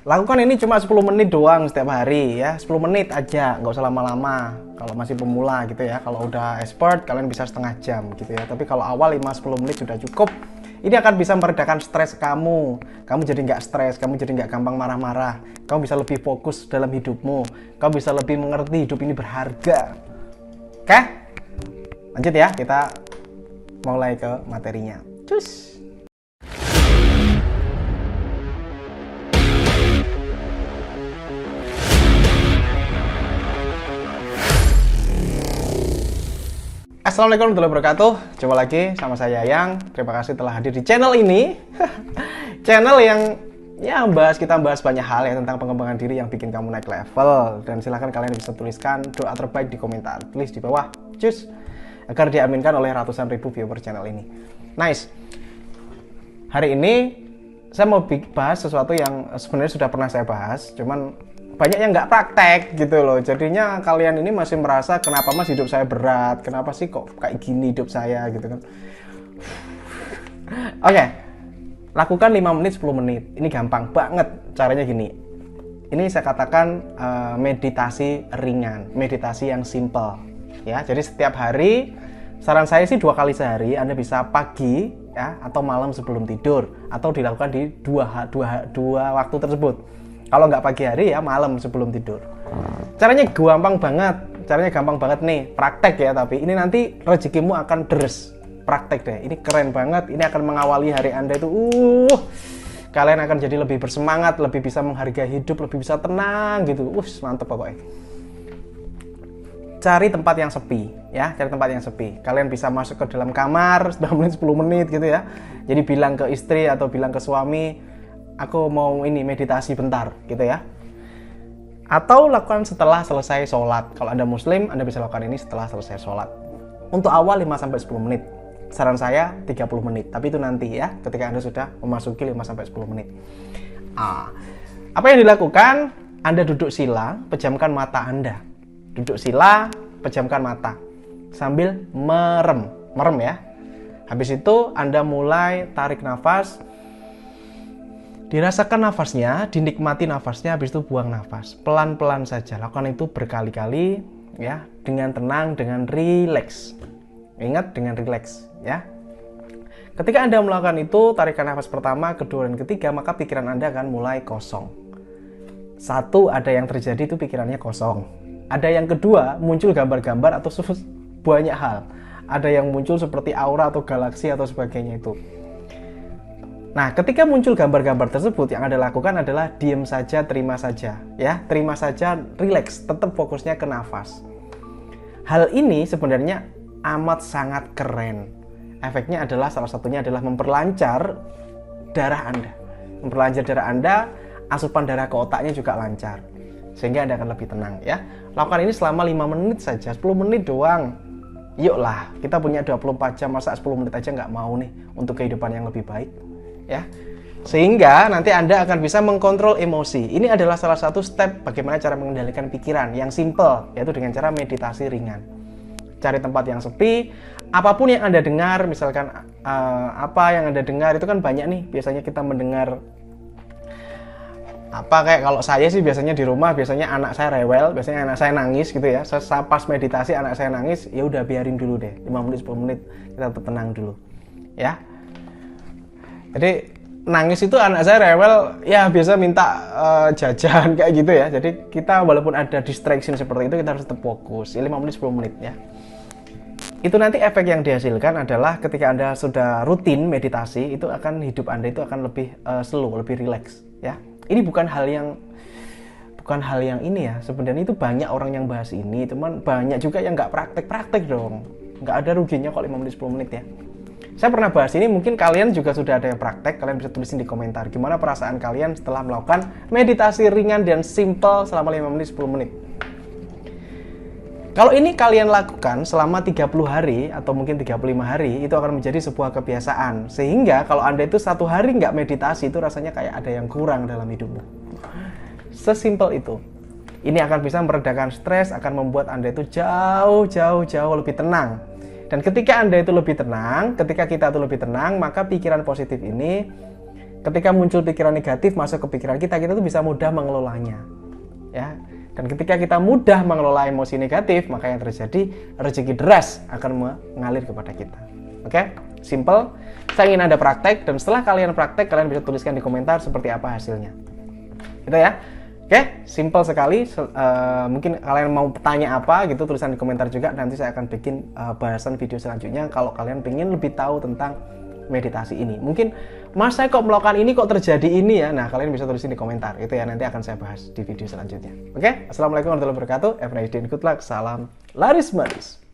Lakukan ini cuma 10 menit doang setiap hari ya, 10 menit aja, nggak usah lama-lama. Kalau masih pemula gitu ya, kalau udah expert kalian bisa setengah jam gitu ya. Tapi kalau awal 5-10 menit sudah cukup. Ini akan bisa meredakan stres kamu. Kamu jadi nggak stres, kamu jadi nggak gampang marah-marah. Kamu bisa lebih fokus dalam hidupmu. Kamu bisa lebih mengerti hidup ini berharga. Oke? Lanjut ya, kita mulai ke materinya. Cus! Assalamualaikum warahmatullahi wabarakatuh. Coba lagi sama saya Yang. Terima kasih telah hadir di channel ini. Channel yang kita bahas banyak hal ya tentang pengembangan diri yang bikin kamu naik level. Dan silahkan kalian bisa tuliskan doa terbaik di komentar. Tulis di bawah, cus, agar diaminkan oleh ratusan ribu viewer channel ini. Nice. Hari ini saya mau bahas sesuatu yang sebenarnya sudah pernah saya bahas, cuman banyak yang nggak praktek gitu loh. Jadinya kalian ini masih merasa kenapa mas hidup saya berat, kenapa sih kok kayak gini hidup saya gitu kan. Oke, lakukan 5 menit 10 menit. Ini gampang banget caranya gini. Ini saya katakan meditasi ringan, meditasi yang simple ya. Jadi setiap hari, saran saya sih 2 kali sehari. Anda bisa pagi ya atau malam sebelum tidur, atau dilakukan di dua waktu tersebut. Kalau nggak pagi hari ya malam sebelum tidur. Caranya gampang banget nih, praktek ya. Tapi ini nanti rezekimu akan deres. Praktek deh, ini keren banget. Ini akan mengawali hari Anda itu. Kalian akan jadi lebih bersemangat, lebih bisa menghargai hidup, lebih bisa tenang gitu. Mantep pokoknya. Cari tempat yang sepi ya, cari tempat yang sepi. Kalian bisa masuk ke dalam kamar 9 menit 10 menit gitu ya. Jadi bilang ke istri atau bilang ke suami, aku mau ini meditasi bentar gitu ya. Atau lakukan setelah selesai sholat. Kalau Anda muslim, Anda bisa lakukan ini setelah selesai sholat. Untuk awal 5-10 menit. Saran saya 30 menit. Tapi itu nanti ya, ketika Anda sudah memasuki 5-10 menit. Apa yang dilakukan? Anda duduk sila, pejamkan mata Anda. Duduk sila, pejamkan mata. Sambil merem ya. Habis itu Anda mulai tarik nafas. Dirasakan nafasnya, dinikmati nafasnya, habis itu buang nafas. Pelan-pelan saja, lakukan itu berkali-kali ya, dengan tenang, dengan rileks. Ingat, dengan rileks ya. Ketika Anda melakukan itu, tarikan nafas pertama, kedua, dan ketiga, maka pikiran Anda akan mulai kosong. Satu, ada yang terjadi itu pikirannya kosong. Ada yang kedua, muncul gambar-gambar atau banyak hal. Ada yang muncul seperti aura atau galaksi atau sebagainya itu. Nah, ketika muncul gambar-gambar tersebut, yang Anda lakukan adalah diam saja, terima saja. Ya, terima saja, relax, tetap fokusnya ke nafas. Hal ini sebenarnya amat sangat keren. Efeknya adalah, salah satunya adalah memperlancar darah Anda. Memperlancar darah Anda, asupan darah ke otaknya juga lancar. Sehingga Anda akan lebih tenang ya. Lakukan ini selama 5 menit saja, 10 menit doang. Yuklah, kita punya 24 jam, masa 10 menit aja nggak mau nih untuk kehidupan yang lebih baik. Ya, sehingga nanti Anda akan bisa mengkontrol emosi. Ini adalah salah satu step bagaimana cara mengendalikan pikiran yang simple, yaitu dengan cara meditasi ringan. Cari tempat yang sepi, apapun yang Anda dengar, misalkan apa yang Anda dengar itu kan banyak nih. Biasanya kita mendengar kayak kalau saya sih biasanya di rumah, biasanya anak saya rewel, biasanya anak saya nangis gitu ya. Saya pas meditasi anak saya nangis, ya udah biarin dulu deh, 5 menit 10 menit kita tetap tenang dulu. Ya. Jadi nangis itu anak saya rewel, ya biasa minta jajan kayak gitu ya. Jadi kita walaupun ada distraction seperti itu, kita harus tetap fokus. Ya 5 menit 10 menit ya. Itu nanti efek yang dihasilkan adalah ketika Anda sudah rutin meditasi, itu akan hidup Anda itu akan lebih slow, lebih relax ya. Ini bukan hal yang ini ya. Sebenarnya itu banyak orang yang bahas ini, cuman banyak juga yang nggak praktek dong. Nggak ada ruginya kok 5 menit 10 menit ya. Saya pernah bahas ini, mungkin kalian juga sudah ada yang praktek, kalian bisa tulisin di komentar gimana perasaan kalian setelah melakukan meditasi ringan dan simple selama 5 menit 10 menit. Kalau ini kalian lakukan selama 30 hari atau mungkin 35 hari, itu akan menjadi sebuah kebiasaan. Sehingga kalau Anda itu 1 hari nggak meditasi, itu rasanya kayak ada yang kurang dalam hidupmu. Sesimpel itu. Ini akan bisa meredakan stres, akan membuat Anda itu jauh lebih tenang. Dan ketika Anda itu lebih tenang, ketika kita itu lebih tenang, maka pikiran positif ini ketika muncul pikiran negatif masuk ke pikiran kita tuh bisa mudah mengelolanya. Ya. Dan ketika kita mudah mengelola emosi negatif, maka yang terjadi rezeki deras akan mengalir kepada kita. Oke? Simple. Saya ingin Anda praktek, dan setelah kalian praktek, kalian bisa tuliskan di komentar seperti apa hasilnya. Gitu ya. Oke, simple sekali. Mungkin kalian mau tanya apa gitu, tulisan di komentar juga. Nanti saya akan bikin bahasan video selanjutnya kalau kalian ingin lebih tahu tentang meditasi ini. Mungkin, Mas, saya kok melakukan ini kok terjadi ini ya. Nah, kalian bisa tulisin di komentar. Itu ya, nanti akan saya bahas di video selanjutnya. Oke? Assalamualaikum warahmatullahi wabarakatuh. Have a nice day and good luck. Salam laris manis.